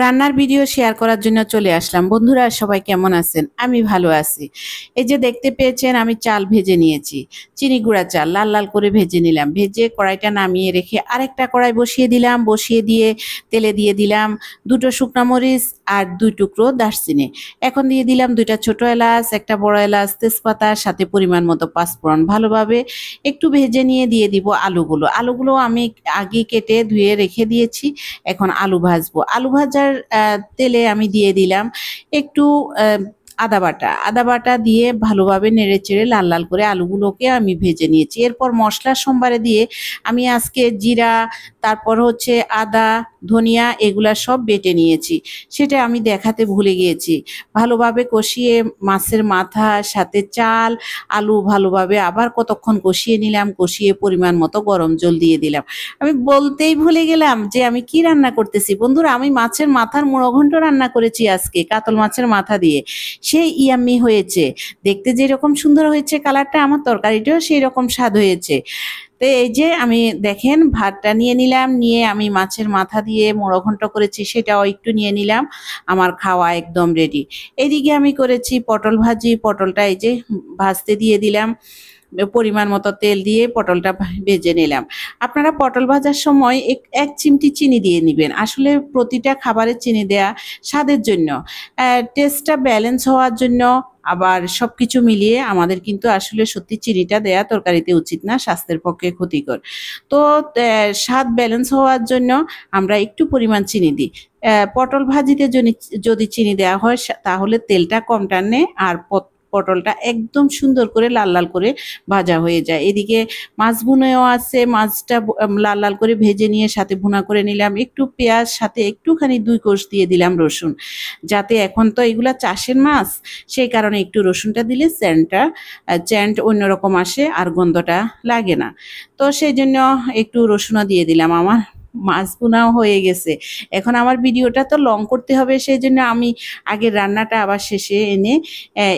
রান্নার video share করার জন্য চলে আসলাম। বন্ধুরা সবাই কেমন আছেন? আমি ভালো আছি। এই যে দেখতে পেয়েছেন আমি চাল ভেজে নিয়েছি। চিনি গুঁড়া চাল লাল লাল করে ভেজে নিলাম। ভেজে কড়াইটা নামিয়ে রেখে আরেকটা কড়াই বসিয়ে দিলাম। বসিয়ে দিয়ে তেলে দিয়ে দিলাম 2টো শুকনা মরিচ আর 2 টুকরো দারচিনি। এখন দিয়ে দিলাম 2টা ছোট এলাচ, একটা বড় এলাচ, তেজপাতা, সাথে পরিমাণ মতো পাঁচফোড়ন। ভালোভাবে একটু ভেজে নিয়ে দিয়ে দিব আলুগুলো। আলুগুলো আমি আগে কেটে ধুয়ে রেখে দিয়েছি। এখন আলু ভাজবো। আলু ভাজার তেলে আমি দিয়ে দিলাম একটু আদা বাটা দিয়ে ভালোভাবে নেড়েচেড়ে লাল লাল করে আলুগুলোকে আমি ভেজে নিয়েছি। এরপর মশলা সম্বারে দিয়ে আমি আজকে জিরা, তারপর হচ্ছে আদা, ধনিয়া এগুলা সব বেটে নিয়েছি। সেটা আমি দেখাতে ভুলে গিয়েছি। ভালোভাবে কষিয়ে মাছের মাথা সাথে চাল, আলু ভালোভাবে আবার কতক্ষণ কষিয়ে নিলাম। কষিয়ে পরিমাণ মতো গরম জল দিয়ে দিলাম। আমি বলতেই ভুলে গেলাম যে আমি কি রান্না করতেছি। বন্ধুরা আমি মাছের মাথার মুড়ো ঘন্ট রান্না করেছি আজকে কাতল মাছের মাথা দিয়ে। সেই ইয়াম্মি হয়েছে। দেখতে যেরকম সুন্দর হয়েছে কালারটা, আমার তরকারিটাও সেই রকম স্বাদ হয়েছে। তো এই যে আমি দেখেন ভাতটা নিয়ে নিলাম, নিয়ে আমি মাছের মাথা দিয়ে মুড়ো ঘন্ট করেছি সেটাও একটু নিয়ে নিলাম। আমার খাওয়া একদম রেডি। এদিকে আমি করেছি পটল ভাজি। পটলটা এই যে ভাজতে দিয়ে দিলাম। পরিমাণ মতো তেল দিয়ে পটলটা ভেজে নিলাম। আপনারা পটল ভাজার সময় এক চিমটি চিনি দিয়ে নেবেন। আসলে প্রতিটা খাবারে চিনি দেয়া স্বাদের জন্য, টেস্টটা ব্যালেন্স হওয়ার জন্য। আবার সবকিছু মিলিয়ে আমাদের কিন্তু আসলে সত্যি চিনিটা দেয়া তরকারিতে উচিত না, স্বাস্থ্যের পক্ষে ক্ষতিকর। তো স্বাদ ব্যালেন্স হওয়ার জন্য আমরা একটু পরিমাণ চিনি দিই। পটল ভাজিতে যদি চিনি দেওয়া হয় তাহলে তেলটা কম টানে আর পটলটা একদম সুন্দর করে লাল লাল করে ভাজা হয়ে যায়। এদিকে মাছ ভুনাও আছে। মাছটা লাল লাল করে ভেজে নিয়ে সাথে ভুনা করে নিলাম। একটু পেঁয়াজ, সাথে একটুখানি 2 কোষ দিয়ে দিলাম রসুন। যাতে এখন তো এগুলা চাষের মাছ, সেই কারণে একটু রসুনটা দিলে চ্যান্ট অন্যরকম আসে আর গন্ধটা লাগে না। তো সেই জন্য একটু রসুনও দিয়ে দিলাম। আমার মাছ ভুনাও হয়ে গেছে। এখন আমার ভিডিওটা তো লং করতে হবে, সেই জন্য আমি আগের রান্নাটা আবার শেষে এনে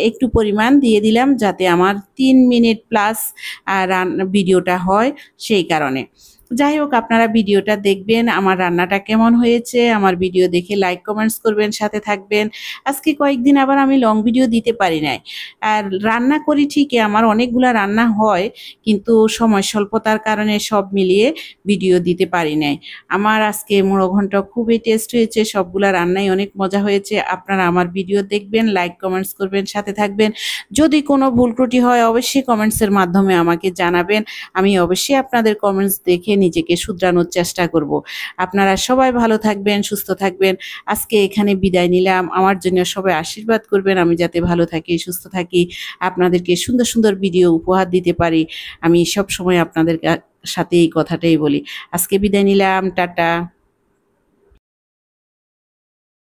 একটু পরিমাণ দিয়ে দিলাম, যাতে আমার 3 মিনিট প্লাস ভিডিওটা হয়, সেই কারণে। যাই হোক আপনারা ভিডিওটা দেখবেন, আমার রান্নাটা কেমন হয়েছে। আমার ভিডিও দেখে লাইক কমেন্টস করবেন, সাথে থাকবেন। আজকে কয়েকদিন আবার আমি লং ভিডিও দিতে পারি নাই। আর রান্না করি ঠিকই, আমার অনেকগুলা রান্না হয়, কিন্তু সময় স্বল্পতার কারণে সব মিলিয়ে ভিডিও দিতে পারি নাই। আমার আজকে মুড়ো ঘন্ট খুবই টেস্ট হয়েছে। সবগুলা রান্নাই অনেক মজা হয়েছে। আপনারা আমার ভিডিও দেখবেন, লাইক কমেন্টস করবেন, সাথে থাকবেন। যদি কোনো ভুল ত্রুটি হয় অবশ্যই কমেন্টসের মাধ্যমে আমাকে জানাবেন। আমি অবশ্যই আপনাদের কমেন্টস দেখে নিজেকে শুধরানোর চেষ্টা করব। আপনারা সবাই ভালো থাকবেন, সুস্থ থাকবেন। আজকে এখানে বিদায় নিলাম। আমার জন্য সবাই আশীর্বাদ করবেন, আমি যাতে ভালো থাকি, সুস্থ থাকি, আপনাদেরকে সুন্দর সুন্দর ভিডিও উপহার দিতে পারি। আমি সব সময় আপনাদের সাথে এই কথাটাই বলি। আজকে বিদায় নিলাম। টাটা।